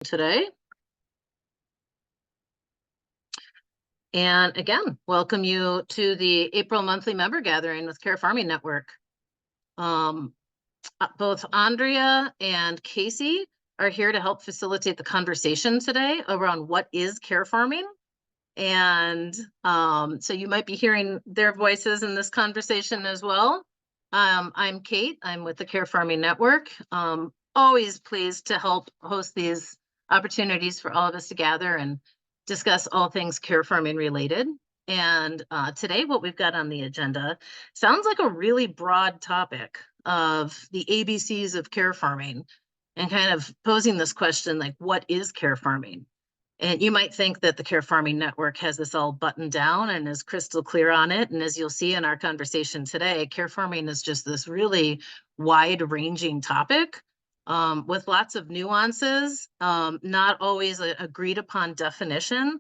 Today. And again, welcome you to the April monthly member gathering with Care Farming Network. Um, Both Andrea and Casey are here to help facilitate the conversation today around what is care farming. And so you might be hearing their voices in this conversation as well. I'm Kate. I'm with the Care Farming Network. Always pleased to help host these opportunities for all of us to gather and discuss all things care farming related. And today, what we've got on the agenda sounds like a really broad topic of the ABCs of care farming and kind of posing this question like, what is care farming? And you might think that the Care Farming Network has this all buttoned down and is crystal clear on it. And as you'll see in our conversation today, care farming is just this really wide-ranging topic with lots of nuances, not always an agreed upon definition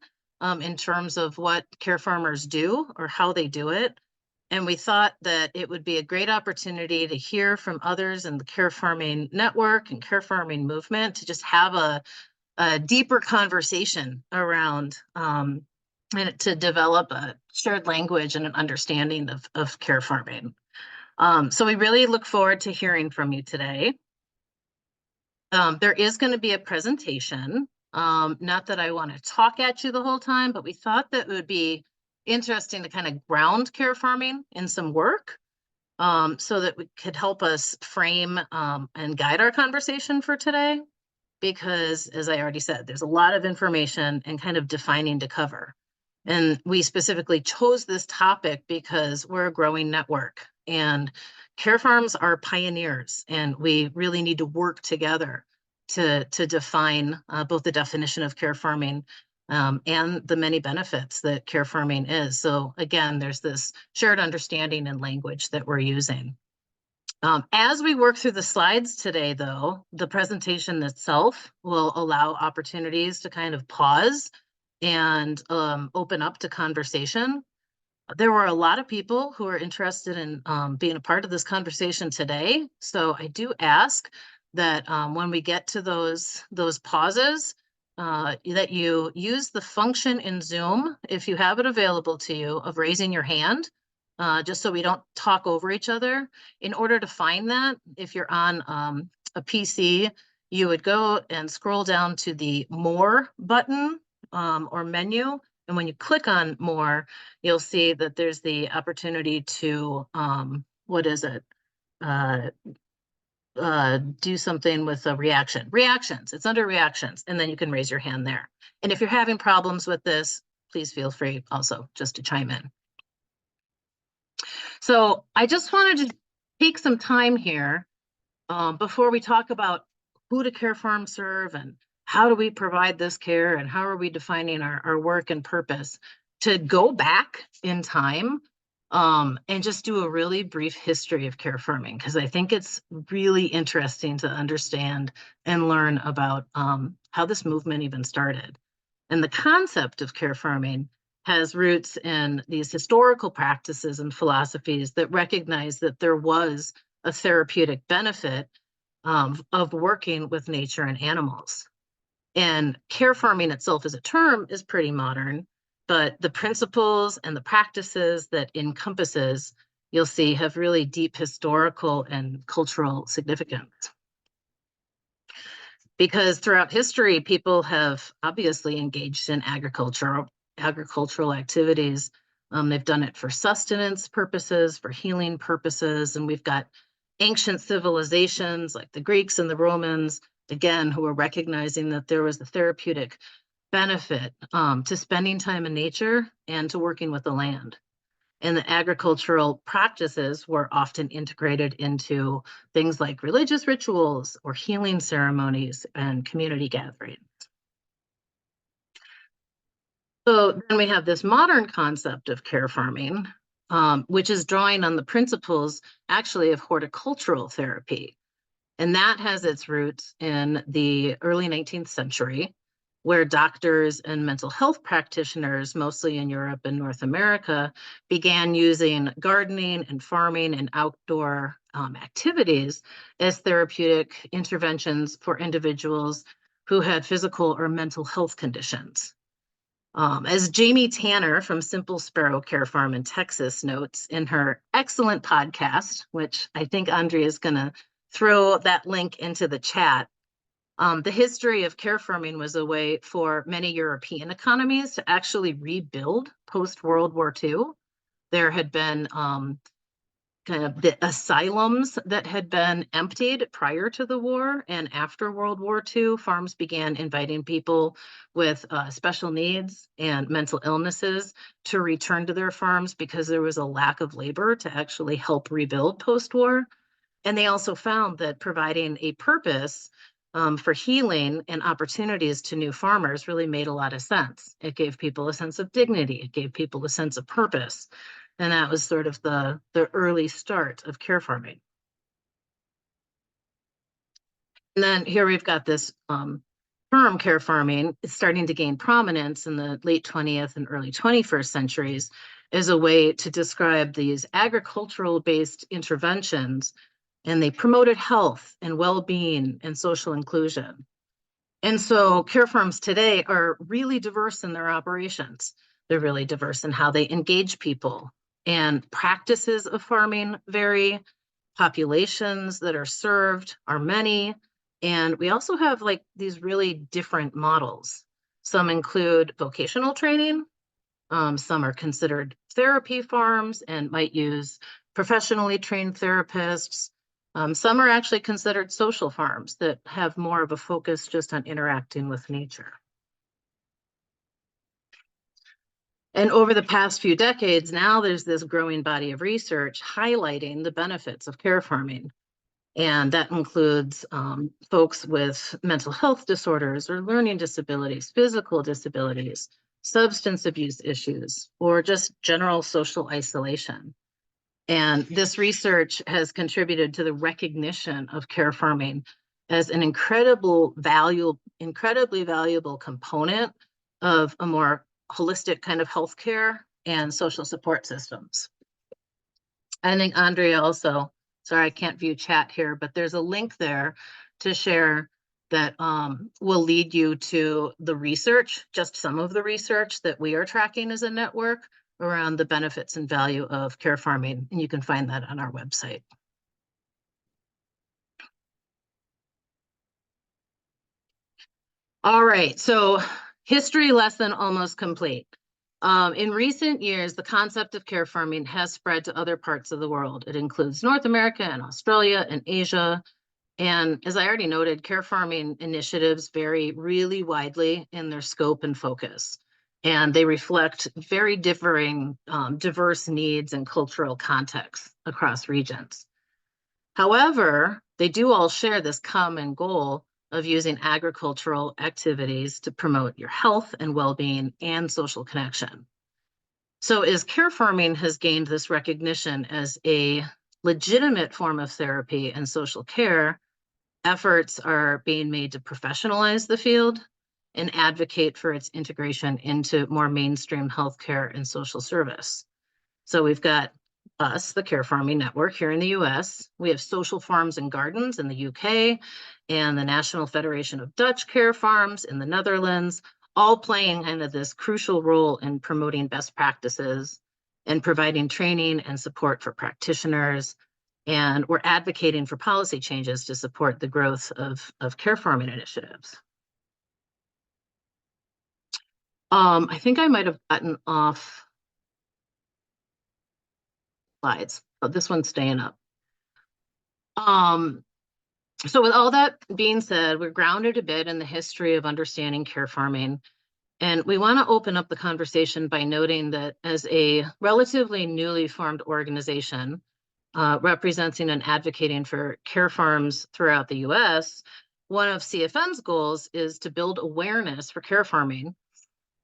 in terms of what care farmers do or how they do it. And we thought that it would be a great opportunity to hear from others in the Care Farming Network and Care Farming movement to just have a deeper conversation around and to develop a shared language and an understanding of care farming. So we really look forward to hearing from you today. There is going to be a presentation. Not that I want to talk at you the whole time, but we thought that it would be interesting to kind of ground care farming in some work so that we could help us frame and guide our conversation for today. Because, as I already said, there's a lot of information and kind of defining to cover. And we specifically chose this topic because we're a growing network and care farms are pioneers, and we really need to work together to define both the definition of care farming and the many benefits that care farming is. So again, there's this shared understanding and language that we're using. As we work through the slides today, though, the presentation itself will allow opportunities to kind of pause and open up to conversation. There were a lot of people who are interested in being a part of this conversation today. So I do ask that when we get to those pauses, that you use the function in Zoom, if you have it available to you, of raising your hand. Just so we don't talk over each other. In order to find that, if you're on a PC, you would go and scroll down to the More button or menu. And when you click on More, you'll see that there's the opportunity to, do something with a reaction. Reactions, it's under Reactions, and then you can raise your hand there. And if you're having problems with this, please feel free also just to chime in. So I just wanted to take some time here before we talk about who do care farms serve and how do we provide this care and how are we defining our work and purpose, to go back in time and just do a really brief history of care farming, because I think it's really interesting to understand and learn about how this movement even started. And the concept of care farming has roots in these historical practices and philosophies that recognize that there was a therapeutic benefit of working with nature and animals. And care farming itself as a term is pretty modern, but the principles and the practices that encompasses, you'll see, have really deep historical and cultural significance. Because throughout history, people have obviously engaged in agricultural activities. They've done it for sustenance purposes, for healing purposes, and we've got ancient civilizations like the Greeks and the Romans, again, who are recognizing that there was a therapeutic benefit to spending time in nature and to working with the land. And the agricultural practices were often integrated into things like religious rituals or healing ceremonies and community gatherings. So then we have this modern concept of care farming, which is drawing on the principles actually of horticultural therapy. And that has its roots in the early 19th century, where doctors and mental health practitioners, mostly in Europe and North America, began using gardening and farming and outdoor activities as therapeutic interventions for individuals who had physical or mental health conditions. As Jamie Tanner from Simple Sparrow Care Farm in Texas notes in her excellent podcast, which I think Andrea is going to throw that link into the chat, the history of care farming was a way for many European economies to actually rebuild post-World War II. There had been kind of the asylums that had been emptied prior to the war, and after World War II, farms began inviting people with special needs and mental illnesses to return to their farms because there was a lack of labor to actually help rebuild post-war. And they also found that providing a purpose for healing and opportunities to new farmers really made a lot of sense. It gave people a sense of dignity. It gave people a sense of purpose. And that was sort of the early start of care farming. And then here we've got this term care farming is starting to gain prominence in the late 20th and early 21st centuries as a way to describe these agricultural-based interventions, and they promoted health and well-being and social inclusion. And so care farms today are really diverse in their operations. They're really diverse in how they engage people, and practices of farming vary. Populations that are served are many. And we also have like these really different models. Some include vocational training. Some are considered therapy farms and might use professionally trained therapists. Some are actually considered social farms that have more of a focus just on interacting with nature. And over the past few decades, now there's this growing body of research highlighting the benefits of care farming. And that includes folks with mental health disorders or learning disabilities, physical disabilities, substance abuse issues, or just general social isolation. And this research has contributed to the recognition of care farming as an incredibly valuable component of a more holistic kind of healthcare and social support systems. I think Andrea also, sorry, I can't view chat here, but there's a link there to share that will lead you to the research, just some of the research that we are tracking as a network around the benefits and value of care farming, and you can find that on our website. All right, so history lesson almost complete. In recent years, the concept of care farming has spread to other parts of the world. It includes North America and Australia and Asia. And as I already noted, care farming initiatives vary really widely in their scope and focus. And they reflect very differing, diverse needs and cultural contexts across regions. However, they do all share this common goal of using agricultural activities to promote your health and well-being and social connection. So as care farming has gained this recognition as a legitimate form of therapy and social care, efforts are being made to professionalize the field and advocate for its integration into more mainstream healthcare and social service. So we've got us, the Care Farming Network here in the US. We have Social Farms and Gardens in the UK and the National Federation of Dutch Care Farms in the Netherlands, all playing kind of this crucial role in promoting best practices and providing training and support for practitioners. And we're advocating for policy changes to support the growth of care farming initiatives. I think I might have gotten off slides. Oh, this one's staying up. So with all that being said, we're grounded a bit in the history of understanding care farming. And we want to open up the conversation by noting that as a relatively newly formed organization, representing and advocating for care farms throughout the US, one of CFN's goals is to build awareness for care farming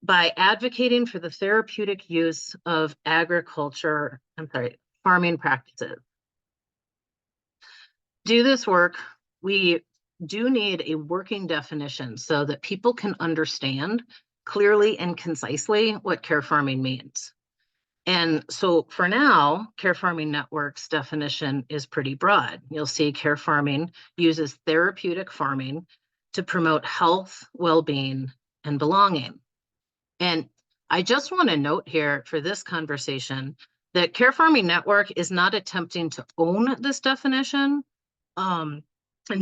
by advocating for the therapeutic use of farming practices. To do this work, we do need a working definition so that people can understand clearly and concisely what care farming means. And so for now, Care Farming Network's definition is pretty broad. You'll see care farming uses therapeutic farming to promote health, well-being, and belonging. And I just want to note here for this conversation that Care Farming Network is not attempting to own this definition and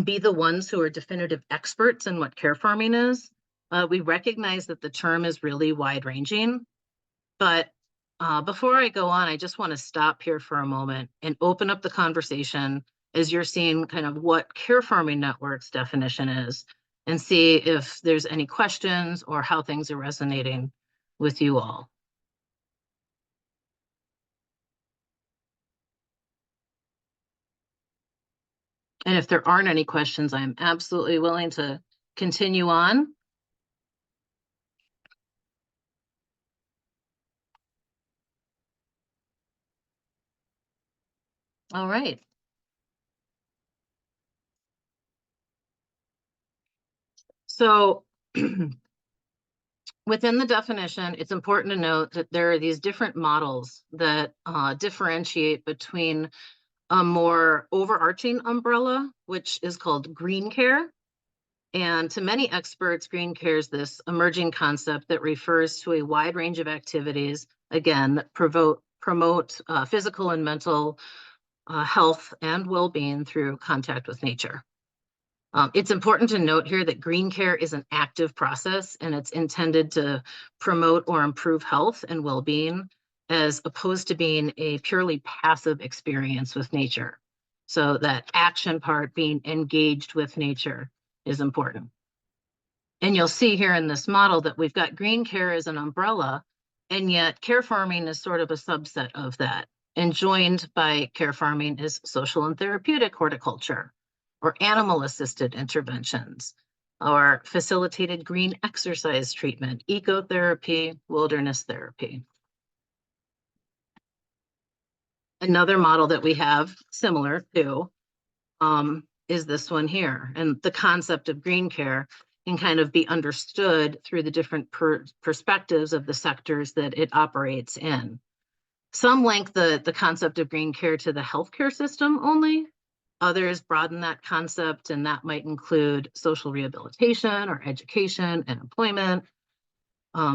be the ones who are definitive experts in what care farming is. We recognize that the term is really wide-ranging, but before I go on, I just want to stop here for a moment and open up the conversation as you're seeing kind of what Care Farming Network's definition is, and see if there's any questions or how things are resonating with you all. And if there aren't any questions, I'm absolutely willing to continue on. All right. So within the definition, it's important to note that there are these different models that differentiate between a more overarching umbrella, which is called green care. And to many experts, green care is this emerging concept that refers to a wide range of activities, again, that promote physical and mental health and well-being through contact with nature. It's important to note here that green care is an active process, and it's intended to promote or improve health and well-being, as opposed to being a purely passive experience with nature. So that action part, being engaged with nature, is important. And you'll see here in this model that we've got green care as an umbrella, and yet care farming is sort of a subset of that. And joined by care farming is social and therapeutic horticulture, or animal-assisted interventions, or facilitated green exercise treatment, ecotherapy, wilderness therapy. Another model that we have similar to is this one here. And the concept of green care can kind of be understood through the different perspectives of the sectors that it operates in. Some link the concept of green care to the healthcare system only. Others broaden that concept, and that might include social rehabilitation or education and employment.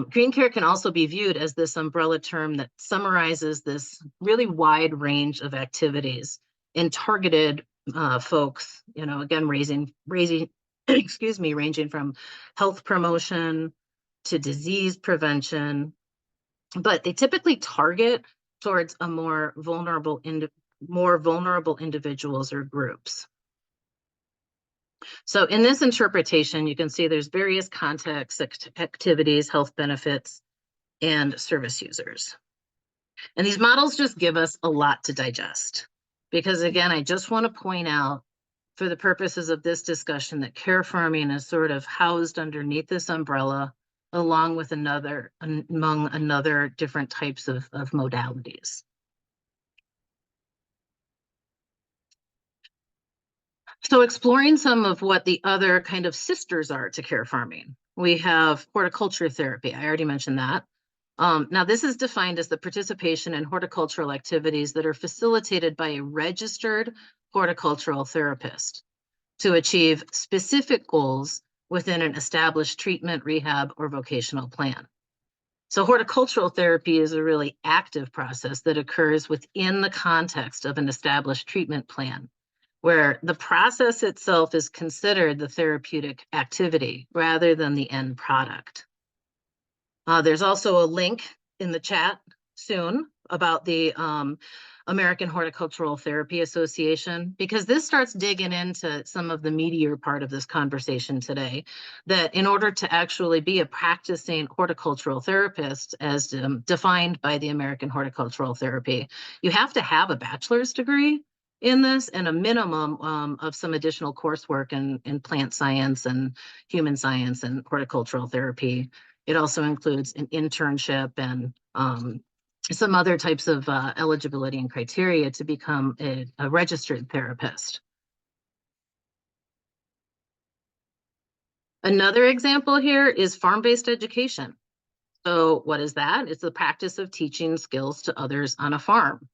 Green care can also be viewed as this umbrella term that summarizes this really wide range of activities and targeted folks, again, excuse me, ranging from health promotion to disease prevention, but they typically target towards a more vulnerable individuals or groups. So in this interpretation, you can see there's various contexts, activities, health benefits, and service users. And these models just give us a lot to digest. Because again, I just want to point out, for the purposes of this discussion, that care farming is sort of housed underneath this umbrella, along with among another different types of modalities. So exploring some of what the other kind of sisters are to care farming. We have horticulture therapy. I already mentioned that. Now, this is defined as the participation in horticultural activities that are facilitated by a registered horticultural therapist to achieve specific goals within an established treatment, rehab, or vocational plan. So horticultural therapy is a really active process that occurs within the context of an established treatment plan, where the process itself is considered the therapeutic activity rather than the end product. There's also a link in the chat soon about the American Horticultural Therapy Association, because this starts digging into some of the meatier part of this conversation today, that in order to actually be a practicing horticultural therapist, as defined by the American Horticultural Therapy, you have to have a bachelor's degree in this and a minimum of some additional coursework in plant science and human science and horticultural therapy. It also includes an internship and some other types of eligibility and criteria to become a registered therapist. Another example here is farm-based education. So what is that? It's the practice of teaching skills to others on a farm.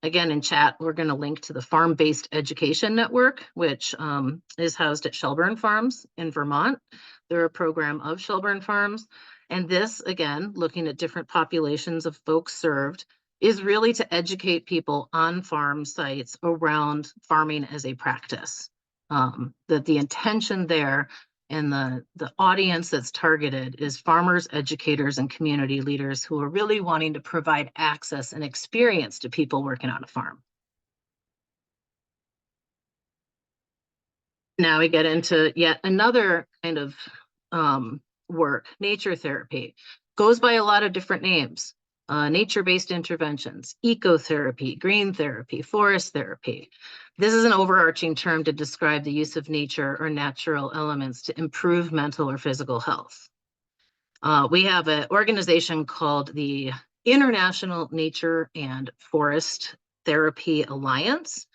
Again, in chat, we're going to link to the Farm-Based Education Network, which is housed at Shelburne Farms in Vermont. They're a program of Shelburne Farms. And this, again, looking at different populations of folks served, is really to educate people on farm sites around farming as a practice. That the intention there and the audience that's targeted is farmers, educators, and community leaders who are really wanting to provide access and experience to people working on a farm. Now we get into yet another kind of work, nature therapy. Goes by a lot of different names. Nature-based interventions, ecotherapy, green therapy, forest therapy. This is an overarching term to describe the use of nature or natural elements to improve mental or physical health. We have an organization called the International Nature and Forest Therapy Alliance.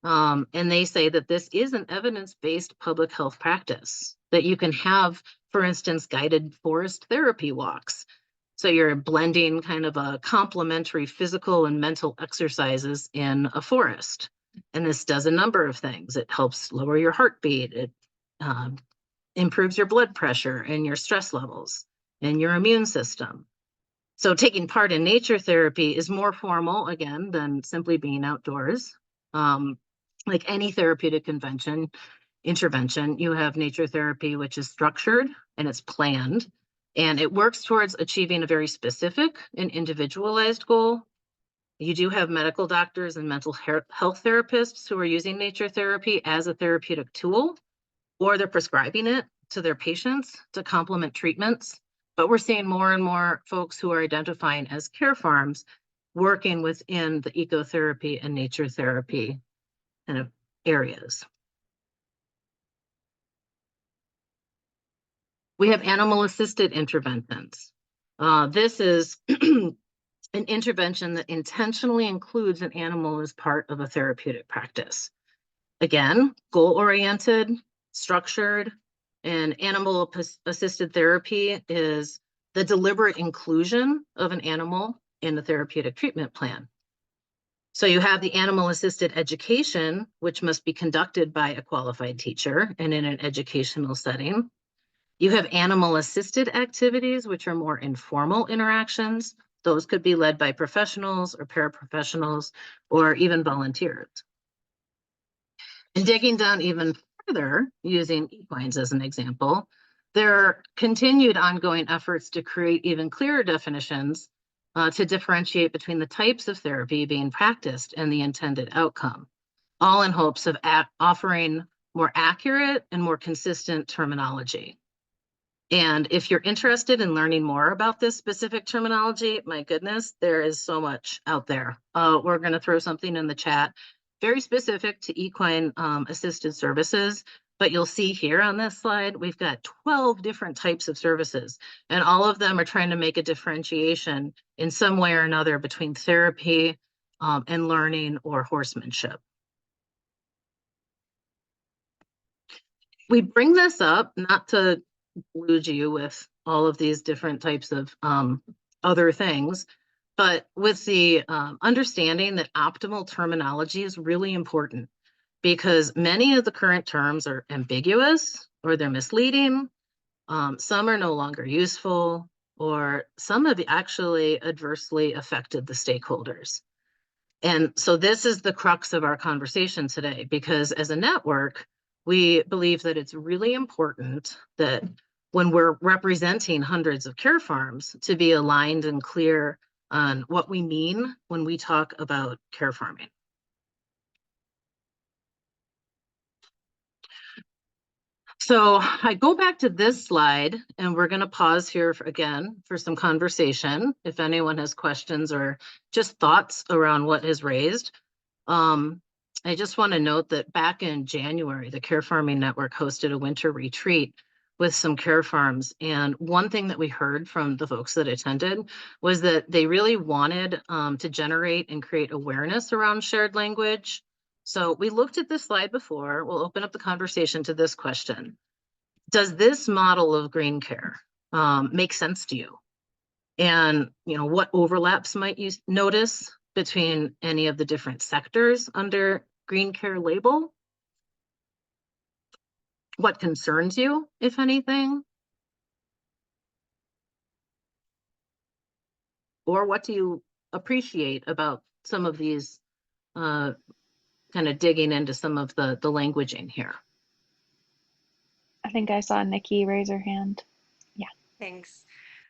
And they say that this is an evidence-based public health practice, that you can have, for instance, guided forest therapy walks. So you're blending kind of a complementary physical and mental exercises in a forest. And this does a number of things. It helps lower your heartbeat. It improves your blood pressure and your stress levels and your immune system. So taking part in nature therapy is more formal, again, than simply being outdoors. Like any therapeutic intervention, you have nature therapy, which is structured and it's planned. And it works towards achieving a very specific and individualized goal. You do have medical doctors and mental health therapists who are using nature therapy as a therapeutic tool, or they're prescribing it to their patients to complement treatments. But we're seeing more and more folks who are identifying as care farms working within the ecotherapy and nature therapy kind of areas. We have animal-assisted interventions. This is an intervention that intentionally includes an animal as part of a therapeutic practice. Again, goal-oriented, structured, and animal-assisted therapy is the deliberate inclusion of an animal in the therapeutic treatment plan. So you have the animal-assisted education, which must be conducted by a qualified teacher and in an educational setting. You have animal-assisted activities, which are more informal interactions. Those could be led by professionals or paraprofessionals or even volunteers. And digging down even further, using equines as an example, there are continued ongoing efforts to create even clearer definitions to differentiate between the types of therapy being practiced and the intended outcome, all in hopes of offering more accurate and more consistent terminology. And if you're interested in learning more about this specific terminology, my goodness, there is so much out there. We're going to throw something in the chat, very specific to equine assisted services. But you'll see here on this slide, we've got 12 different types of services, and all of them are trying to make a differentiation in some way or another between therapy and learning or horsemanship. We bring this up not to delude you with all of these different types of other things, but with the understanding that optimal terminology is really important, because many of the current terms are ambiguous or they're misleading. Some are no longer useful, or some have actually adversely affected the stakeholders. And so this is the crux of our conversation today, because as a network, we believe that it's really important that when we're representing hundreds of care farms, to be aligned and clear on what we mean when we talk about care farming. So I go back to this slide, and we're going to pause here again for some conversation. If anyone has questions or just thoughts around what is raised. I just want to note that back in January, the Care Farming Network hosted a winter retreat with some care farms. And one thing that we heard from the folks that attended was that they really wanted to generate and create awareness around shared language. So we looked at this slide before. We'll open up the conversation to this question. Does this model of green care make sense to you? And what overlaps might you notice? between any of the different sectors under green care label? What concerns you, if anything? Or what do you appreciate about some of these, kind of digging into some of the languaging here? I think I saw Nikki raise her hand. Yeah. Thanks.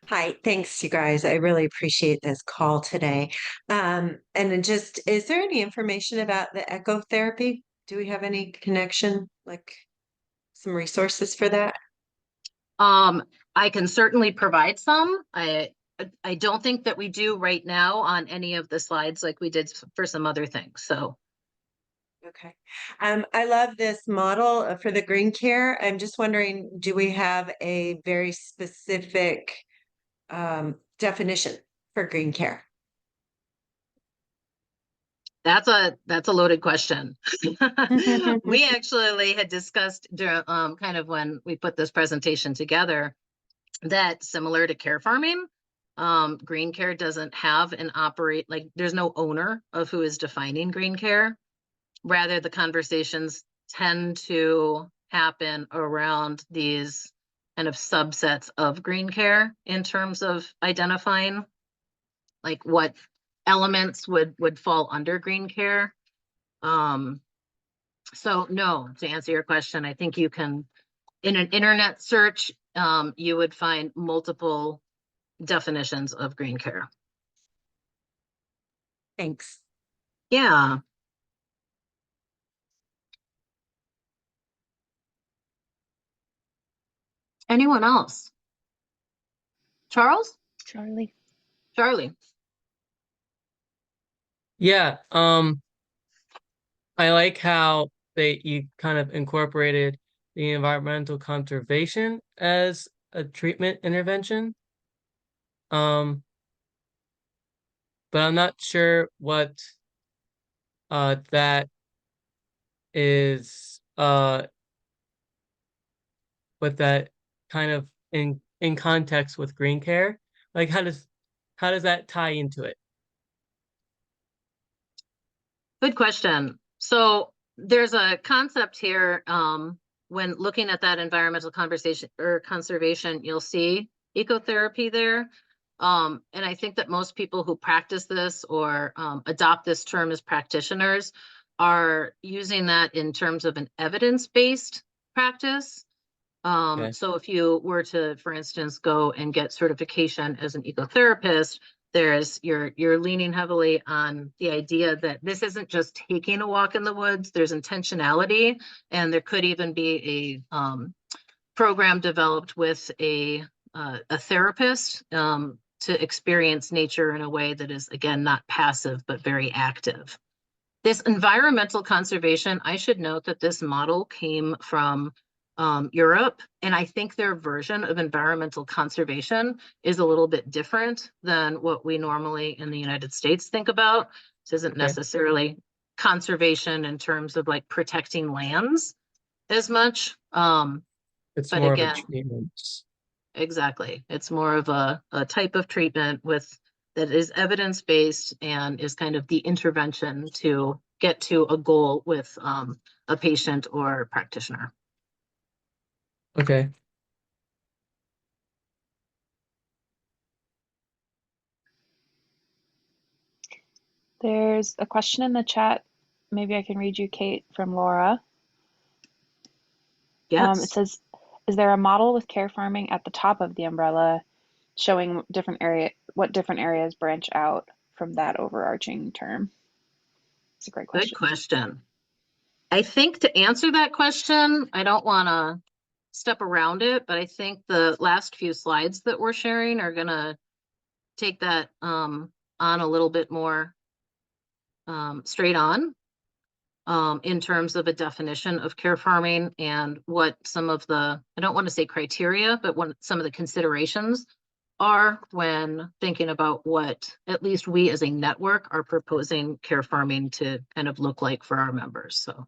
Hi, thanks, you guys. I really appreciate this call today. And then just, is there any information about the ecotherapy? Do we have any connection, like some resources for that? I can certainly provide some. I don't think that we do right now on any of the slides like we did for some other things. So Okay. I love this model for the green care. I'm just wondering, do we have a very specific definition for green care? that's a loaded question. We actually had discussed kind of when we put this presentation together that similar to care farming, green care doesn't have an operate, like there's no owner of who is defining green care. Rather, the conversations tend to happen around these kind of subsets of green care in terms of identifying like what elements would fall under green care. So no, to answer your question, I think you can, in an internet search, you would find multiple definitions of green care. Thanks. Yeah. Anyone else? Charles? Charlie. Charlie? Yeah, I like how you kind of incorporated the environmental conservation as a treatment intervention. But I'm not sure what that is what that kind of in context with green care. Like how does that tie into it? Good question. So there's a concept here, when looking at that environmental conversation or conservation, you'll see ecotherapy there. And I think that most people who practice this or adopt this term as practitioners are using that in terms of an evidence-based practice. Okay. So if you were to, for instance, go and get certification as an ecotherapist, you're leaning heavily on the idea that this isn't just taking a walk in the woods, there's intentionality, and there could even be a program developed with a therapist to experience nature in a way that is, again, not passive, but very active. This environmental conservation, I should note that this model came from Europe, and I think their version of environmental conservation is a little bit different than what we normally in the United States think about. This isn't necessarily conservation in terms of like protecting lands as much. It's But more again, of a treatment. exactly. It's more of a type of treatment that is evidence-based and is kind of the intervention to get to a goal with a patient or practitioner. Okay. There's a question in the chat. Maybe I can read you, Kate, from Laura. Yes. It says, is there a model with care farming at the top of the umbrella showing what different areas branch out from that overarching term? It's a great question. Good question. I think to answer that question, I don't want to step around it, but I think the last few slides that we're sharing are going to take that on a little bit more straight on in terms of a definition of care farming and what some of the, I don't want to say criteria, but what some of the considerations are when thinking about what at least we as a network are proposing care farming to kind of look like for our members. So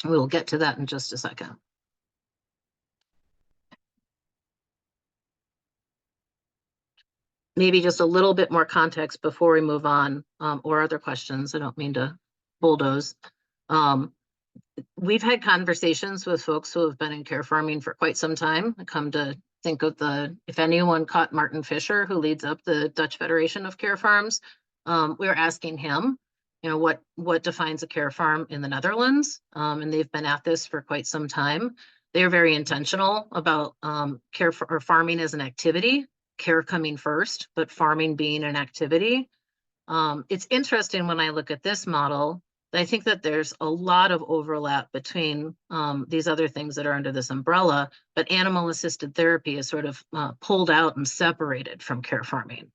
we'll get to that in just a second. maybe just a little bit more context before we move on, or other questions. I don't mean to bulldoze. We've had conversations with folks who have been in care farming for quite some time. I come to think of if anyone caught Martin Fisher, who leads up the Dutch Federation of Care Farms, we were asking him, what defines a care farm in the Netherlands? And they've been at this for quite some time. They're very intentional about farming as an activity, care coming first, but farming being an activity. It's interesting when I look at this model, I think that there's a lot of overlap between these other things that are under this umbrella, but animal-assisted therapy is sort of pulled out and separated from care farming,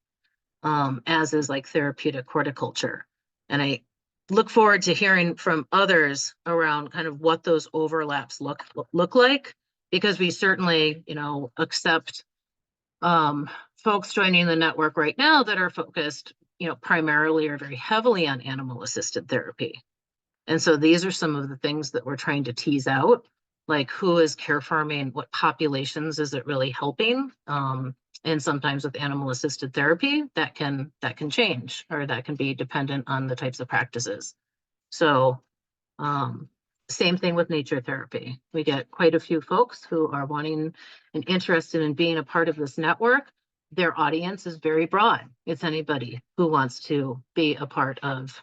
as is like therapeutic horticulture. And I look forward to hearing from others around kind of what those overlaps look like, because we certainly, accept folks joining the network right now that are focused, primarily or very heavily on animal-assisted therapy. And so these are some of the things that we're trying to tease out, like who is care farming, what populations is it really helping? And sometimes with animal-assisted therapy, that can change, or that can be dependent on the types of practices. So same thing with nature therapy. We get quite a few folks who are wanting and interested in being a part of this network. Their audience is very broad. It's anybody who wants to be a part of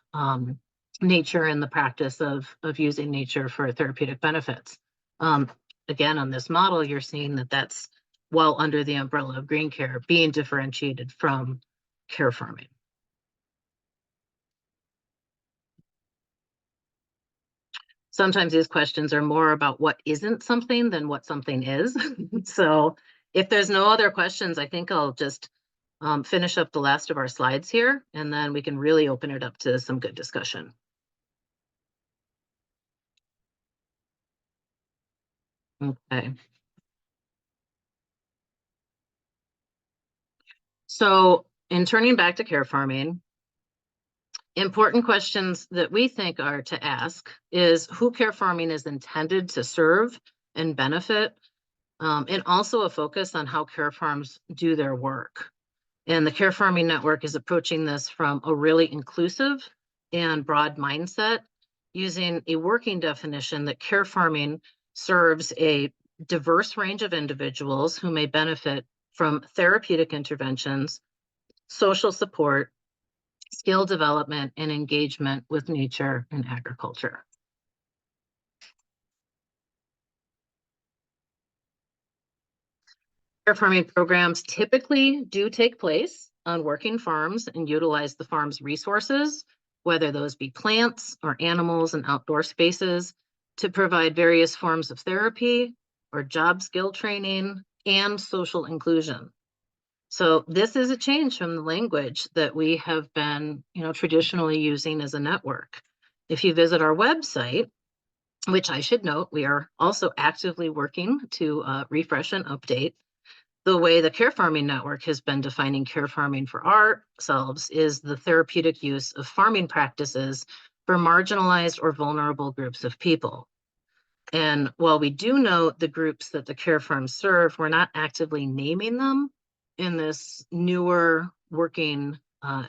nature and the practice of using nature for therapeutic benefits. Again, on this model, you're seeing that that's well under the umbrella of green care, being differentiated from care farming. Sometimes these questions are more about what isn't something than what something is. So if there's no other questions, I think I'll just finish up the last of our slides here, and then we can really open it up to some good discussion. Okay. So in turning back to care farming, important questions that we think are to ask is who care farming is intended to serve and benefit, and also a focus on how care farms do their work. And the Care Farming Network is approaching this from a really inclusive and broad mindset, using a working definition that care farming serves a diverse range of individuals who may benefit from therapeutic interventions, social support, skill development, and engagement with nature and agriculture. Care farming programs typically do take place on working farms and utilize the farm's resources, whether those be plants or animals and outdoor spaces, to provide various forms of therapy or job skill training and social inclusion. So this is a change from the language that we have been, traditionally using as a network. If you visit our website, which I should note, we are also actively working to refresh and update, the way the Care Farming Network has been defining care farming for ourselves is the therapeutic use of farming practices for marginalized or vulnerable groups of people. And while we do know the groups that the care farms serve, we're not actively naming them in this newer working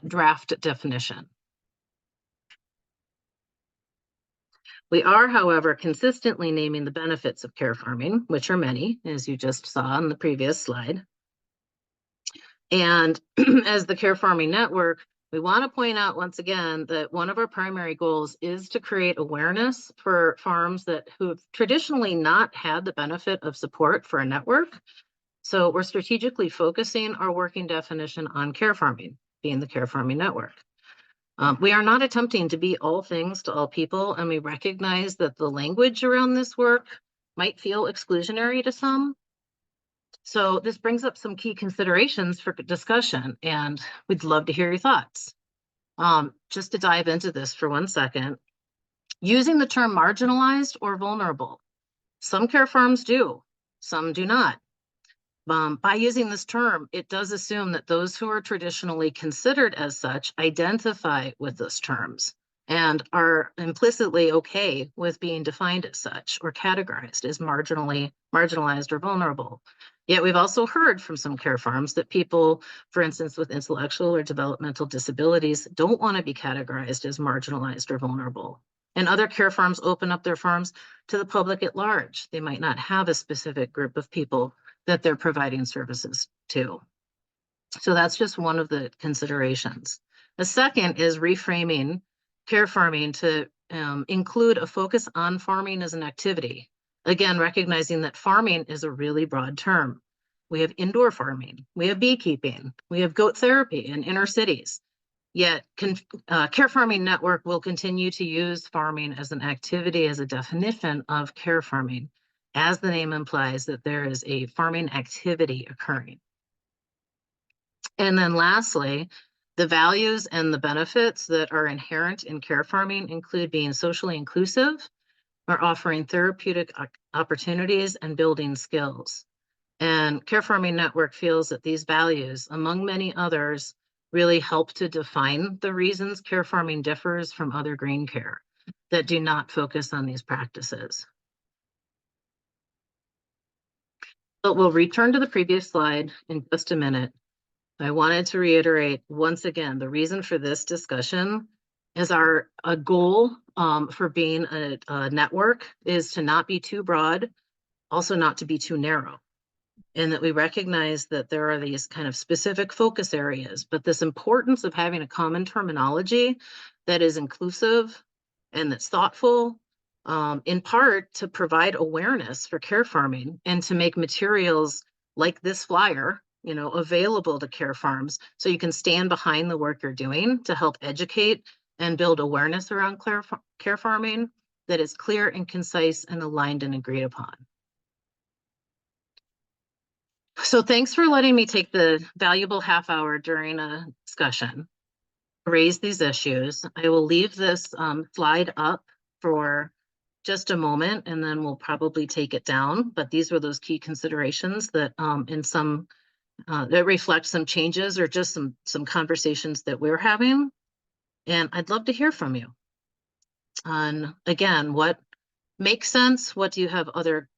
draft definition. We are, however, consistently naming the benefits of care farming, which are many, as you just saw on the previous slide. And as the Care Farming Network, we want to point out once again that one of our primary goals is to create awareness for farms who have traditionally not had the benefit of support for a network. So we're strategically focusing our working definition on care farming, being the Care Farming Network. We are not attempting to be all things to all people, and we recognize that the language around this work might feel exclusionary to some. So this brings up some key considerations for discussion, and we'd love to hear your thoughts. Just to dive into this for 1 second, using the term marginalized or vulnerable. Some care farms do, some do not. By using this term, it does assume that those who are traditionally considered as such identify with those terms and are implicitly okay with being defined as such or categorized as marginalized or vulnerable. Yet we've also heard from some care farms that people, for instance, with intellectual or developmental disabilities, don't want to be categorized as marginalized or vulnerable. And other care farms open up their farms to the public at large. They might not have a specific group of people that they're providing services to. So that's just one of the considerations. The second is reframing care farming to include a focus on farming as an activity. Again, recognizing that farming is a really broad term. We have indoor farming, we have beekeeping, we have goat therapy in inner cities. Yet Care Farming Network will continue to use farming as an activity as a definition of care farming, as the name implies that there is a farming activity occurring. And then lastly, the values and the benefits that are inherent in care farming include being socially inclusive or offering therapeutic opportunities and building skills. And Care Farming Network feels that these values, among many others, really help to define the reasons care farming differs from other green care that do not focus on these practices. But we'll return to the previous slide in just a minute. I wanted to reiterate once again, the reason for this discussion is a goal for being a network is to not be too broad, also not to be too narrow. And that we recognize that there are these kind of specific focus areas, but this importance of having a common terminology that is inclusive and that's thoughtful, in part to provide awareness for care farming and to make materials like this flyer, available to care farms so you can stand behind the work you're doing to help educate and build awareness around care farming that is clear and concise and aligned and agreed upon. So thanks for letting me take the valuable half hour during a discussion to raise these issues. I will leave this slide up for just a moment and then we'll probably take it down. But these were those key considerations that that reflect some changes or just some conversations that we're having. And I'd love to hear from you on, again, what makes sense? What do you have other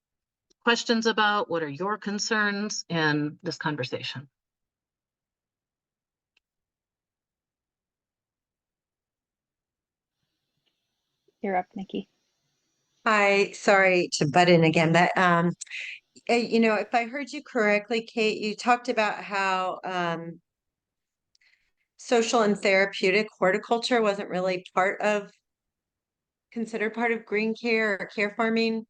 questions about? What are your concerns in this conversation? You're up, Nikki. Hi, sorry to butt in again, but if I heard you correctly, Kate, you talked about how social and therapeutic horticulture wasn't really considered part of green care or care farming.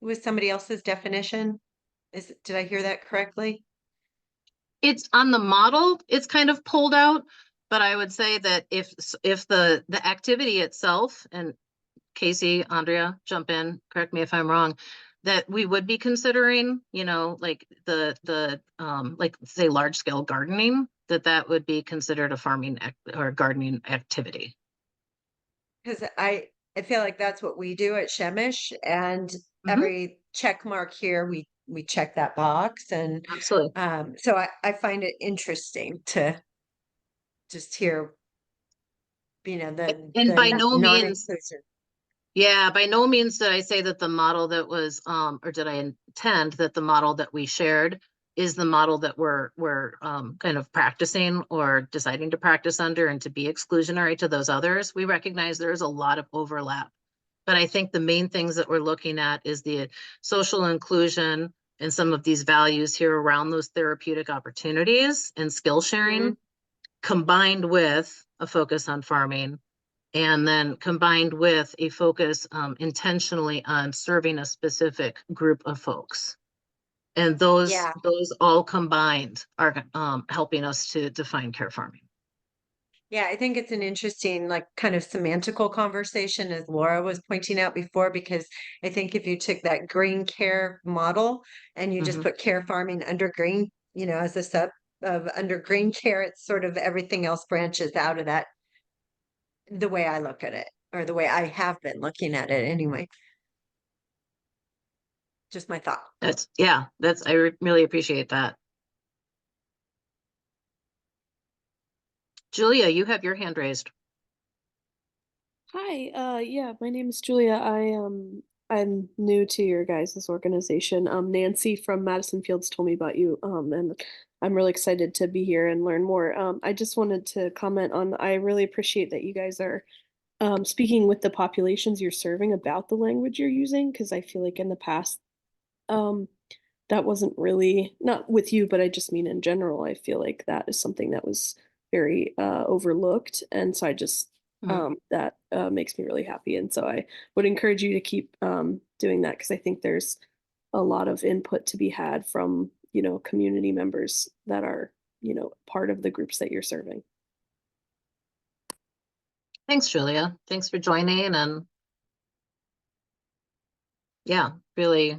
It was somebody else's definition. Did I hear that correctly? It's on the model, it's kind of pulled out, but I would say that if the activity itself, and Casey, Andrea, jump in, correct me if I'm wrong, that we would be considering, like like say large scale gardening, that would be considered a farming or gardening activity. Because I feel like that's what we do at Shemish, and every check mark here, we check that box, and Absolutely. so I find it interesting to just hear, And by no means, non-inclusion. yeah, by no means did I say that the model that was, or did I intend that the model that we shared is the model that we're kind of practicing or deciding to practice under and to be exclusionary to those others. We recognize there is a lot of overlap. But I think the main things that we're looking at is the social inclusion and some of these values here around those therapeutic opportunities and skill sharing, combined with a focus on farming, and then combined with a focus intentionally on serving a specific group of folks. And those all combined are helping us to define care farming. Yeah, I think it's an interesting, like, kind of semantical conversation, as Laura was pointing out before, because I think if you took that green care model and you just put care farming under green, as a sub of under green care, it's sort of everything else branches out of that, the way I look at it, or the way I have been looking at it anyway. Just my thought. I really appreciate that. Julia, you have your hand raised. Hi, yeah, my name is Julia. I'm new to your guys' organization. Nancy from Madison Fields told me about you, and I'm really excited to be here and learn more. I just wanted to comment on, I really appreciate that you guys are speaking with the populations you're serving about the language you're using, because I feel like in the past, um, that wasn't really, not with you, but I just mean in general, I feel like that is something that was very overlooked. And so I just, that makes me really happy. And so I would encourage you to keep doing that, because I think there's a lot of input to be had from, community members that are, part of the groups that you're serving. Thanks, Julia. Thanks for joining. And yeah, really,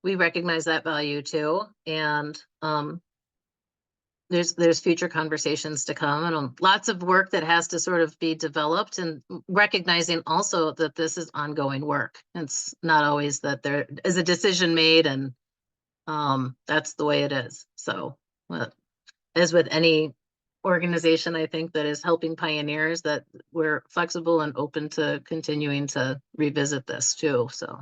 we recognize that value too. And there's future conversations to come, and lots of work that has to sort of be developed, and recognizing also that this is ongoing work. It's not always that there is a decision made and that's the way it is. So as with any organization, I think that is helping pioneers, that we're flexible and open to continuing to revisit this too. So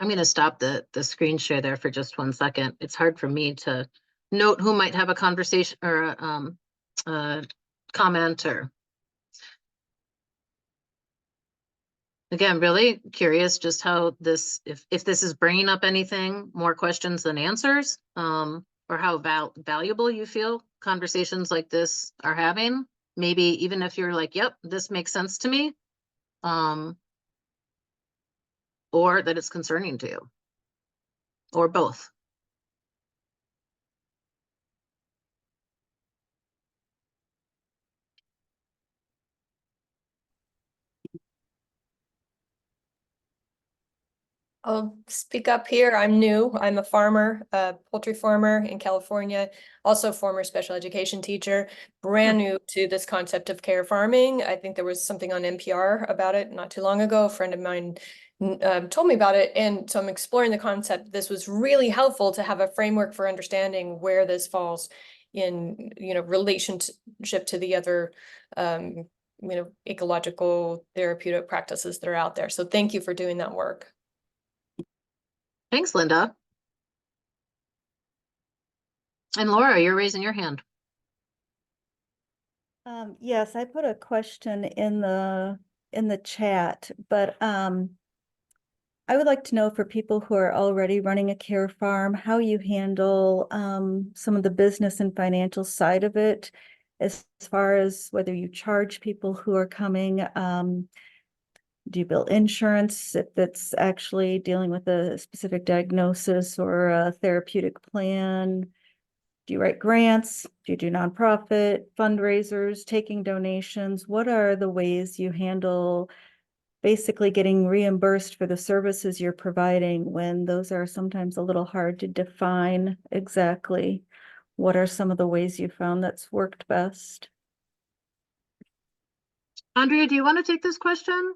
I'm going to stop the screen share there for just 1 second. It's hard for me to note who might have a conversation or a comment, or again, really curious just how this, if this is bringing up anything more questions than answers, or how valuable you feel conversations like this are having. Maybe even if you're like, yep, this makes sense to me, or that it's concerning to you, or both. I'll speak up here. I'm new. I'm a farmer, a poultry farmer in California, also former special education teacher, brand new to this concept of care farming. I think there was something on NPR about it not too long ago. A friend of mine told me about it. And so I'm exploring the concept. This was really helpful to have a framework for understanding where this falls in, relationship to the other, ecological therapeutic practices that are out there. So thank you for doing that work. Thanks, Linda. And Laura, you're raising your hand. Yes, I put a question in the chat, but I would like to know, for people who are already running a care farm, how you handle some of the business and financial side of it, as far as whether you charge people who are coming. Do you bill insurance if it's actually dealing with a specific diagnosis or a therapeutic plan? Do you write grants? Do you do nonprofit fundraisers, taking donations? What are the ways you handle basically getting reimbursed for the services you're providing, when those are sometimes a little hard to define exactly? What are some of the ways you found that's worked best? Andrea, do you want to take this question?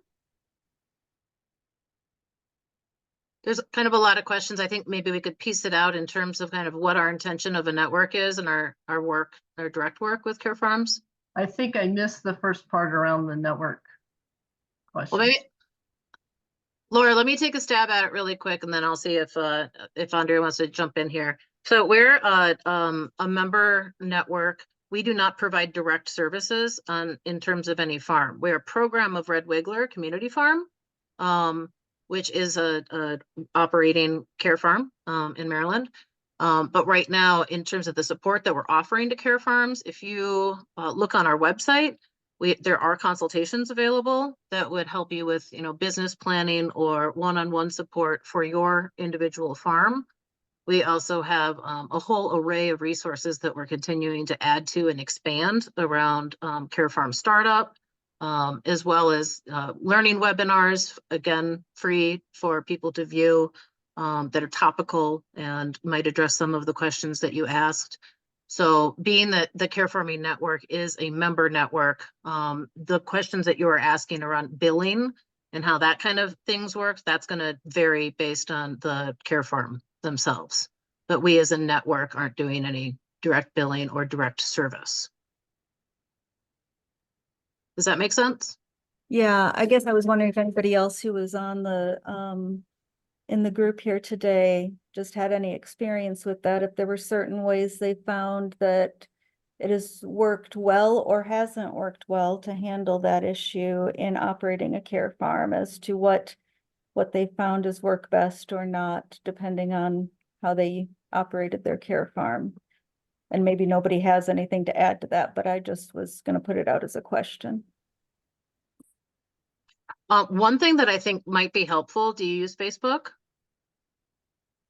There's kind of a lot of questions. I think maybe we could piece it out in terms of kind of what our intention of a network is, and our work, our direct work with care farms. I think I missed the first part around the network question. Well, maybe Laura, let me take a stab at it really quick, and then I'll see if Andrea wants to jump in here. So we're a member network. We do not provide direct services in terms of any farm. We're a program of Red Wiggler Community Farm, which is a operating care farm in Maryland. But right now, in terms of the support that we're offering to care farms, if you look on our website, there are consultations available that would help you with, business planning or one-on-one support for your individual farm. We also have a whole array of resources that we're continuing to add to and expand around care farm startup, as well as learning webinars, again, free for people to view, that are topical and might address some of the questions that you asked. So being that the Care Farming Network is a member network, the questions that you are asking around billing and how that kind of things works, that's gonna vary based on the care farm themselves. But we as a network aren't doing any direct billing or direct service. Does that make sense? Yeah, I guess I was wondering if anybody else who was on the in the group here today just had any experience with that, if there were certain ways they found that it has worked well or hasn't worked well to handle that issue in operating a care farm, as to what they found as work best or not, depending on how they operated their care farm. And maybe nobody has anything to add to that, but I just was going to put it out as a question. One thing that I think might be helpful, do you use Facebook?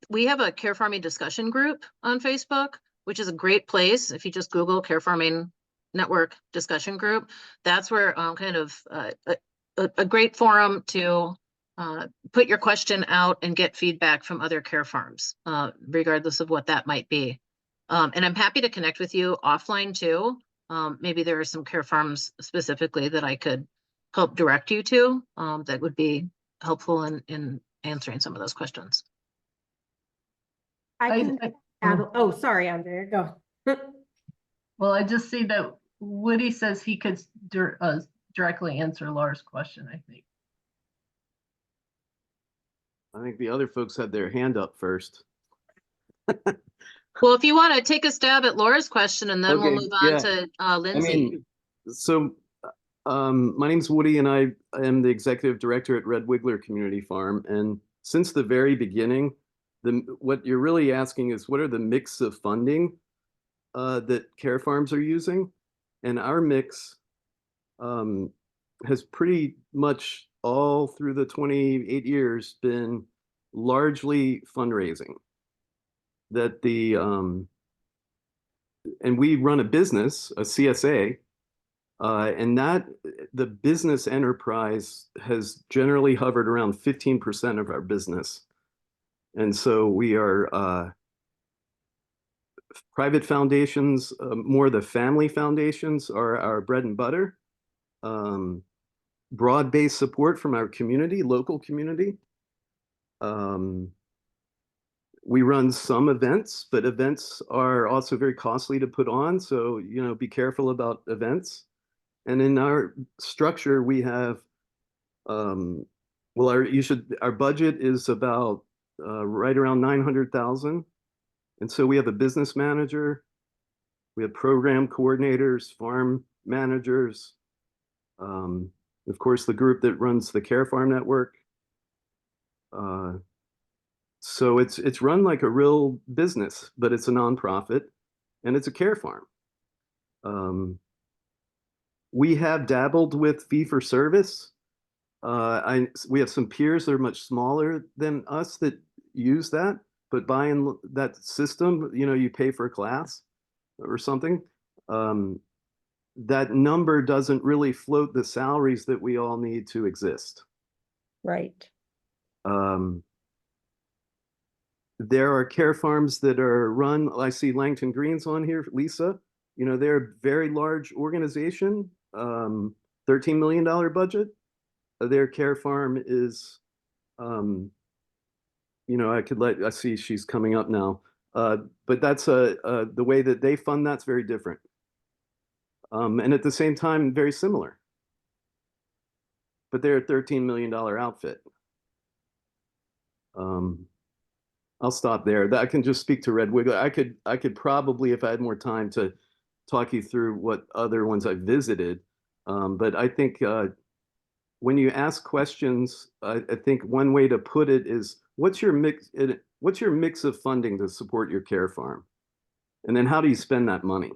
We have a care farming discussion group on Facebook, which is a great place. If you just Google care farming network discussion group, that's where kind of a great forum to put your question out and get feedback from other care farms, regardless of what that might be. And I'm happy to connect with you offline too. Maybe there are some care farms specifically that I could help direct you to, that would be helpful in answering some of those questions. I can add, oh, sorry, Andrea, go. Well, I just see that Woody says he could directly answer Laura's question, I think. I think the other folks had their hand up first. Well, if you want to take a stab at Laura's question, and then we'll Okay, move on yeah. to Lindsay. So my name's Woody, and I am the executive director at Red Wiggler Community Farm. And since the very beginning, what you're really asking is, what are the mix of funding that care farms are using? And our mix has pretty much all through the 28 years been largely fundraising. That and we run a business, a CSA, and that the business enterprise has generally hovered around 15% of our business. And so we are private foundations, more the family foundations are our bread and butter. Broad-based support from our community, local community. We run some events, but events are also very costly to put on. So, be careful about events. And in our structure, we have, our budget is about right around 900,000. And so we have a business manager, we have program coordinators, farm managers, of course, the group that runs the Care Farm Network. So it's run like a real business, but it's a nonprofit and it's a care farm. We have dabbled with fee for service. We have some peers that are much smaller than us that use that, but buying that system, you pay for a class or something. That number doesn't really float the salaries that we all need to exist. Right. There are care farms that are run, I see Langton Greens on here, Lisa, they're a very large organization, $13 million budget. Their care farm is, I see she's coming up now. But that's the way that they fund that's very different. And at the same time, very similar. But they're a $13 million outfit. I'll stop there. I can just speak to Red Wiggler. I could probably, if I had more time, to talk you through what other ones I visited. But I think when you ask questions, I think one way to put it is, what's your mix of funding to support your care farm? And then how do you spend that money?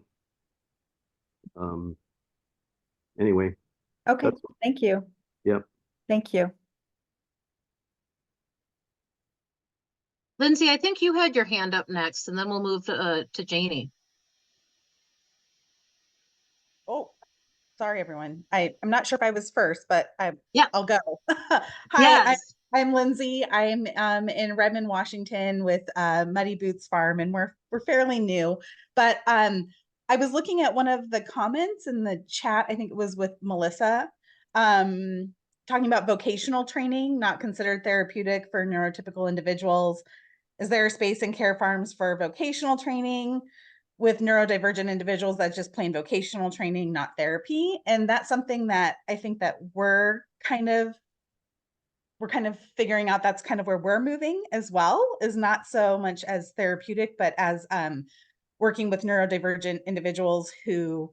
Anyway. Okay, thank you. Yep. Thank you. Lindsay, I think you had your hand up next, and then we'll move to Janie. Oh, sorry, everyone. I'm not sure if I was first, but I'll go. Hi, Yes. I'm Lindsay. I'm in Redmond, Washington with Muddy Boots Farm, and we're fairly new. But I was looking at one of the comments in the chat. I think it was with Melissa. talking about vocational training, not considered therapeutic for neurotypical individuals. Is there a space in care farms for vocational training with neurodivergent individuals that's just plain vocational training, not therapy? And that's something that I think that we're kind of figuring out. That's kind of where we're moving as well, is not so much as therapeutic, but as working with neurodivergent individuals who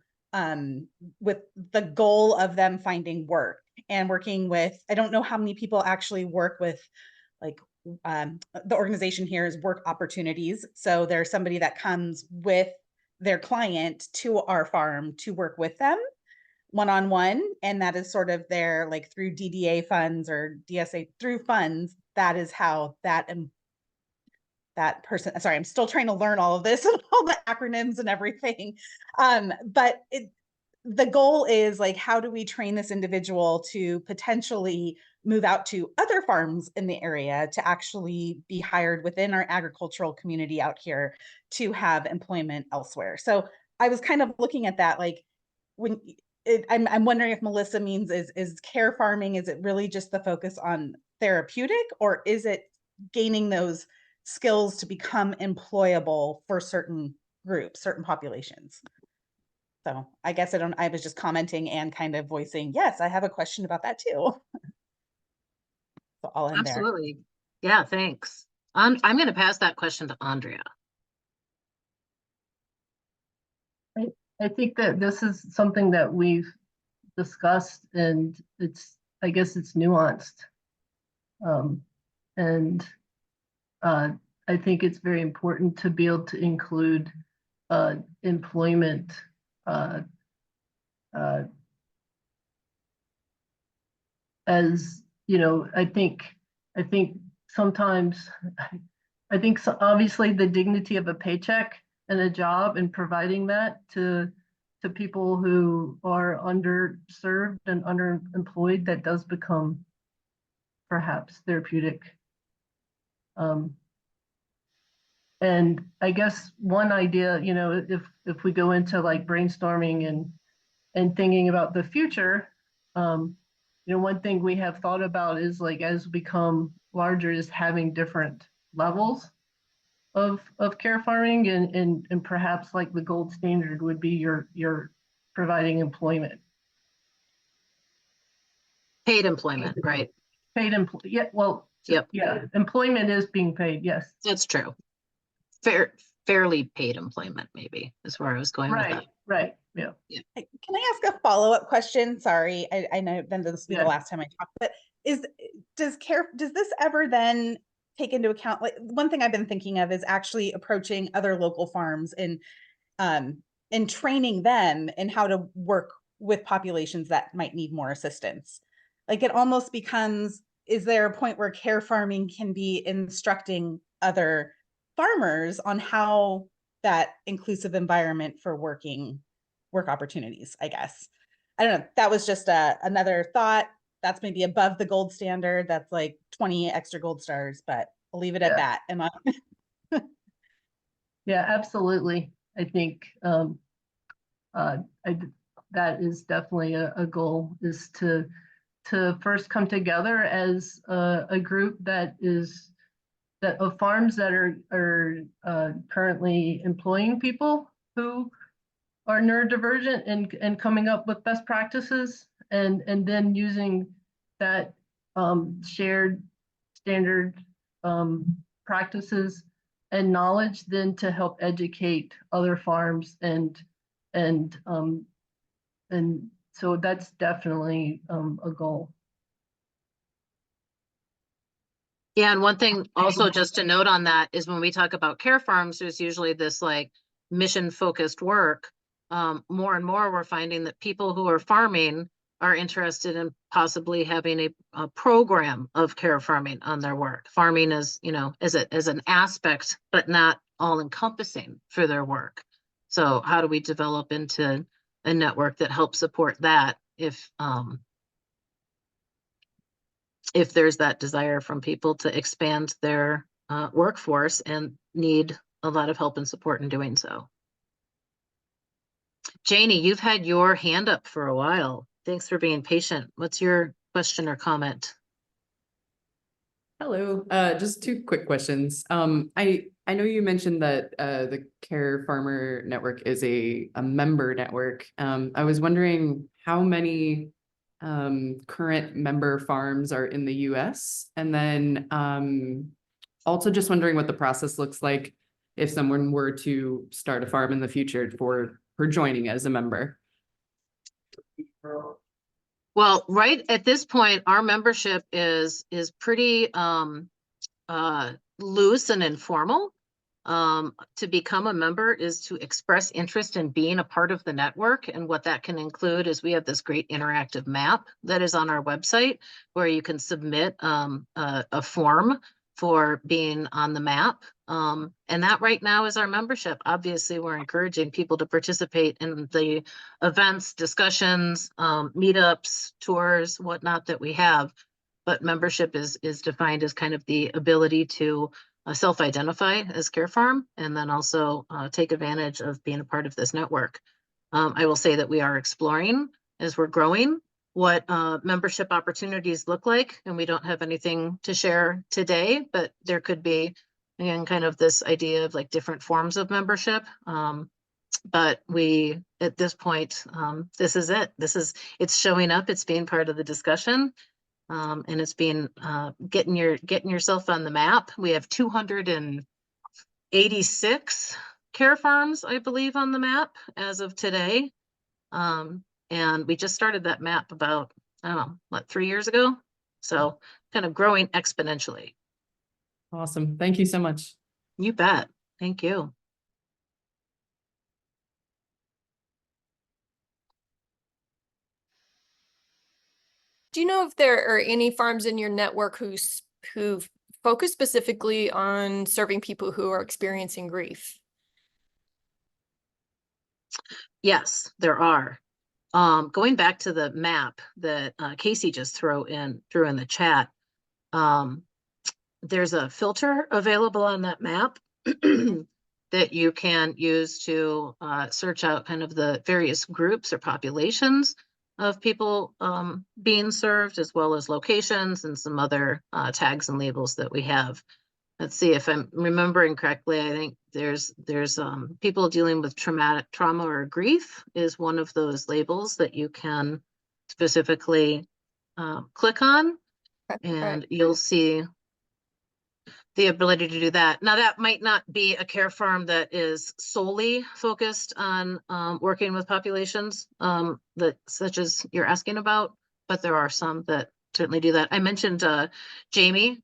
with the goal of them finding work, and working with, I don't know how many people actually work with, like, the organization here is Work Opportunities. So there's somebody that comes with their client to our farm to work with them one-on-one, and that is sort of their, like, through DDA funds or DSA through funds. That is how that person, sorry, I'm still trying to learn all of this and all the acronyms and everything. But the goal is, like, how do we train this individual to potentially move out to other farms in the area to actually be hired within our agricultural community out here to have employment elsewhere? So I was kind of looking at that, like, when I'm wondering if Melissa means is care farming, is it really just the focus on therapeutic, or is it gaining those skills to become employable for certain groups, certain populations? So I guess I was just commenting and kind of voicing, yes, I have a question about that too. So I'll end there. Absolutely. Yeah, thanks. I'm going to pass that question to Andrea. I think that this is something that we've discussed, and I guess it's nuanced. And I think it's very important to be able to include employment as, you know, I think sometimes, obviously the dignity of a paycheck and a job and providing that to people who are underserved and underemployed, that does become perhaps therapeutic. And I guess one idea, you know, if we go into, like, brainstorming and thinking about the future, you know, one thing we have thought about is, like, as we become larger, is having different levels of care farming, and perhaps, like, the gold standard would be your providing employment. Paid employment, right? Paid employment. Yeah, well, Yep. Yeah, employment is being paid, yes. That's true. Fairly paid employment, maybe, is where I was going with that. Right, yeah. Can I ask a follow-up question? Sorry, I know then this will be the last time I talk, but does this ever then take into account, like, one thing I've been thinking of is actually approaching other local farms and training them in how to work with populations that might need more assistance. Like, it almost becomes, is there a point where care farming can be instructing other farmers on how that inclusive environment for work opportunities, I guess? I don't know. That was just another thought. That's maybe above the gold standard. That's like 20 extra gold stars, but I'll leave it at that. Yeah, absolutely. I think that is definitely a goal, is to first come together as a group of farms that are currently employing people who are neurodivergent, and coming up with best practices, and then using that shared standard practices and knowledge then to help educate other farms, and so that's definitely a goal. Yeah, and one thing also just to note on that is when we talk about care farms, there's usually this, like, mission focused work. More and more we're finding that people who are farming are interested in possibly having a program of care farming on their work. Farming is, you know, as an aspect, but not all encompassing for their work. So how do we develop into a network that helps support that if there's that desire from people to expand their workforce and need a lot of help and support in doing so? Janie, you've had your hand up for a while. Thanks for being patient. What's your question or comment. Hello, just two quick questions. I know you mentioned that the Care Farmer Network is a member network. I was wondering how many current member farms are in the US, and then also just wondering what the process looks like if someone were to start a farm in the future for joining as a member. Well, right at this point, our membership is pretty loose and informal. To become a member is to express interest in being a part of the network. And what that can include is we have this great interactive map that is on our website where you can submit a form for being on the map. And that right now is our membership. Obviously, we're encouraging people to participate in the events, discussions, meetups, tours, whatnot that we have. But membership is defined as kind of the ability to self-identify as Care Farm and then also take advantage of being a part of this network. I will say that we are exploring as we're growing what membership opportunities look like, and we don't have anything to share today, but there could be, again, kind of this idea of like different forms of membership. But we, at this point, this is it. It's showing up, it's being part of the discussion. And it's being getting yourself on the map. We have 286 care farms, I believe, on the map as of today. And we just started that map about, I don't know, what, 3 years ago? So kind of growing exponentially. Awesome. Thank you so much. You bet. Thank you. Do you know if there are any farms in your network who focus specifically on serving people who are experiencing grief? Yes, there are. Going back to the map that Casey just threw in the chat, there's a filter available on that map that you can use to search out kind of the various groups or populations of people being served, as well as locations and some other tags and labels that we have. Let's see if I'm remembering correctly. I think there's people dealing with trauma or grief is one of those labels that you can specifically click on, and you'll see the ability to do that. Now, that might not be a care farm that is solely focused on working with populations that such as you're asking about, but there are some that certainly do that. I mentioned Jamie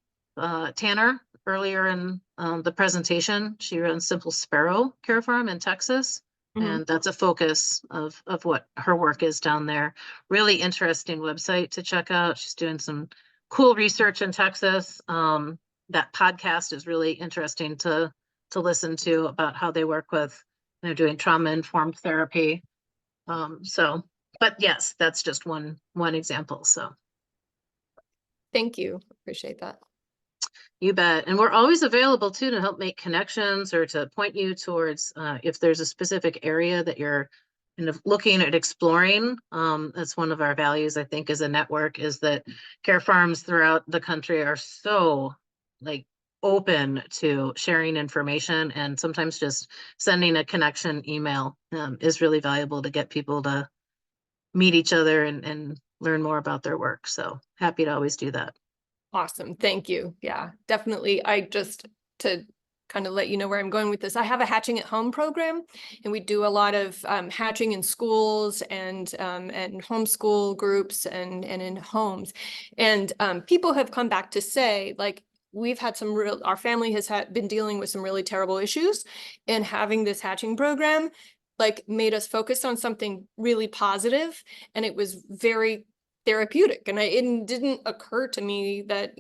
Tanner earlier in the presentation. She runs Simple Sparrow Care Farm in Texas. And that's a focus of what her work is down there. Really interesting website to check out. She's doing some cool research in Texas. That podcast is really interesting to listen to about how they work with, doing trauma-informed therapy. But yes, that's just one example. So Thank you. Appreciate that. You bet. And we're always available too to help make connections or to point you towards if there's a specific area that you're kind of looking at exploring. That's one of our values, I think, as a network, is that care farms throughout the country are so open to sharing information, and sometimes just sending a connection email is really valuable to get people to meet each other and learn more about their work. So happy to always do that. Awesome. Thank you. Yeah, definitely. To kind of let you know where I'm going with this, I have a Hatching at Home program, and we do a lot of hatching in schools and homeschool groups and in homes. And people have come back to say, we've had our family has been dealing with some really terrible issues, and having this hatching program made us focus on something really positive, and it was very therapeutic. And it didn't occur to me that,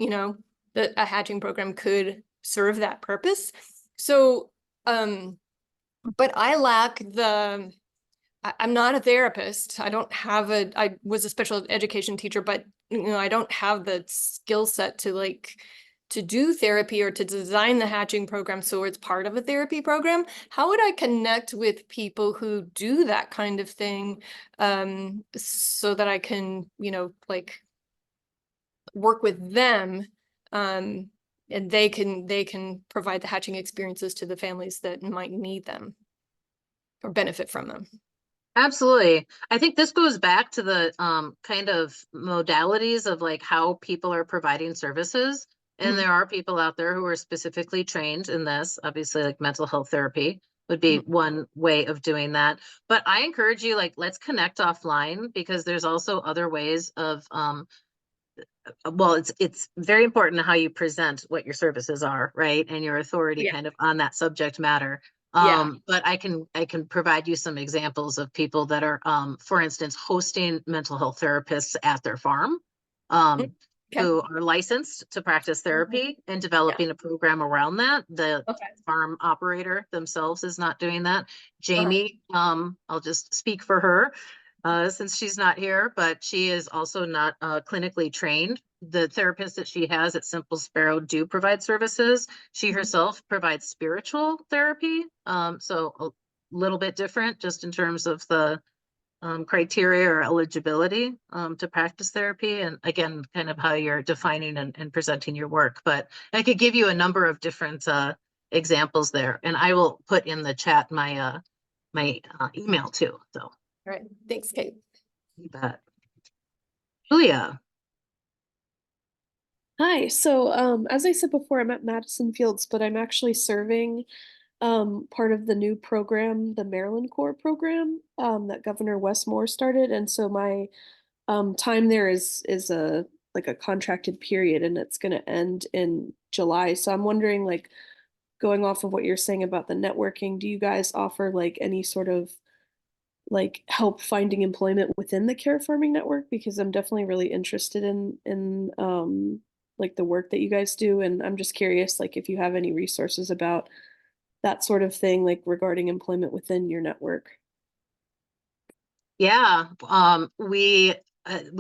that a hatching program could serve that purpose. So, but I lack I'm not a therapist. I was a special education teacher, but I don't have the skill set to do therapy or to design the hatching program so it's part of a therapy program. How would I connect with people who do that kind of thing so that I can, work with them, and they can provide the hatching experiences to the families that might need them or benefit from them. Absolutely. I think this goes back to the kind of modalities of like how people are providing services. And Mhm. there are people out there who are specifically trained in this. Obviously, like mental health therapy would be one way of doing that. But I encourage you, like, let's connect offline, because there's also other ways of well, it's very important how you present what your services are, right? And your authority Yeah. kind of on that subject matter. Yeah. But I can provide you some examples of people that are, for instance, hosting mental health therapists at their farm, Okay. who are licensed to practice therapy and developing a program around that. The Okay. farm operator themselves is not doing that. Uh-huh. Jamie, I'll just speak for her, since she's not here, but she is also not clinically trained. The therapists that she has at Simple Sparrow do provide services. She herself provides spiritual therapy, so a little bit different just in terms of the criteria or eligibility to practice therapy. And again, kind of how you're defining and presenting your work. But I could give you a number of different examples there, and I will put in the chat my email too. So All right. Thanks, Kate. you bet. Julia. Hi. So, as I said before, I'm at Madison Fields, but I'm actually serving part of the new program, the Maryland Corps program, that Governor Wes Moore started. And so my time there is a like a contracted period, and it's going to end in July. So I'm wondering, like, going off of what you're saying about the networking, do you guys offer like any sort of like help finding employment within the care farming network? Because I'm definitely really interested in like the work that you guys do, and I'm just curious, like, if you have any resources about that sort of thing, like regarding employment within your network. Yeah, we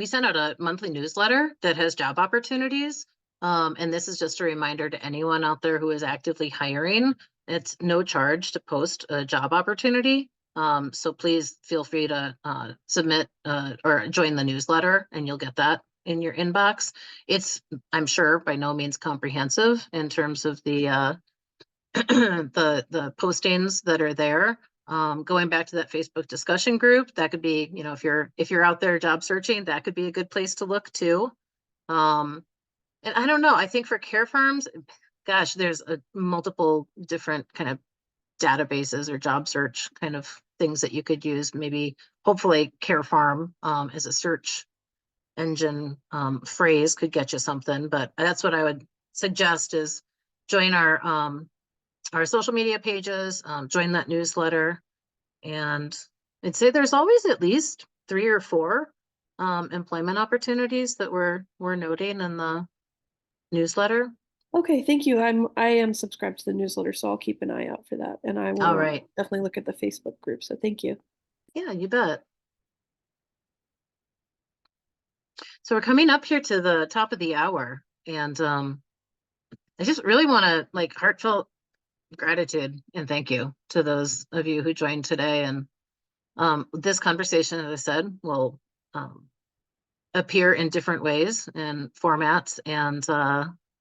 send out a monthly newsletter that has job opportunities. And this is just a reminder to anyone out there who is actively hiring. It's no charge to post a job opportunity. So please feel free to submit or join the newsletter, and you'll get that in your inbox. It's, I'm sure, by no means comprehensive in terms of the the postings that are there. Going back to that Facebook discussion group, that could be, you know, if you're out there job searching, that could be a good place to look too. And I don't know, I think for care farms, gosh, there's a multiple different kind of databases or job search kind of things that you could use. Maybe hopefully care farm as a search engine phrase could get you something, but that's what I would suggest is join our social media pages, join that newsletter, and I'd say there's always at least 3 or 4 employment opportunities that we're noting in the newsletter. Okay, thank you. I am subscribed to the newsletter, so I'll keep an eye out for that, and I All will right. definitely look at the Facebook group. So thank you. Yeah, you bet. So we're coming up here to the top of the hour, and I just really want to like heartfelt gratitude and thank you to those of you who joined today. And this conversation, as I said, will appear in different ways and formats. And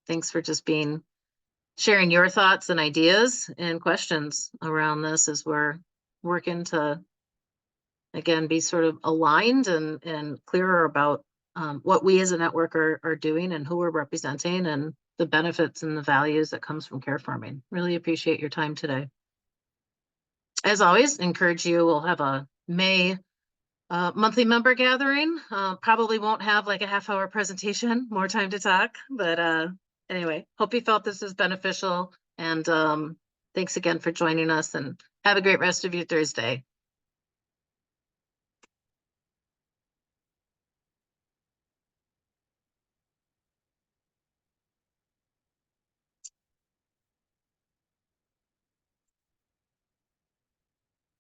thanks for just sharing your thoughts and ideas and questions around this as we're working to, again, be sort of aligned and clearer about what we as a network are doing and who we're representing and the benefits and the values that comes from care farming. Really appreciate your time today. As always, encourage you, we'll have a May monthly member gathering. Probably won't have like a half-hour presentation, more time to talk, but anyway, hope you felt this was beneficial, and thanks again for joining us, and have a great rest of your Thursday.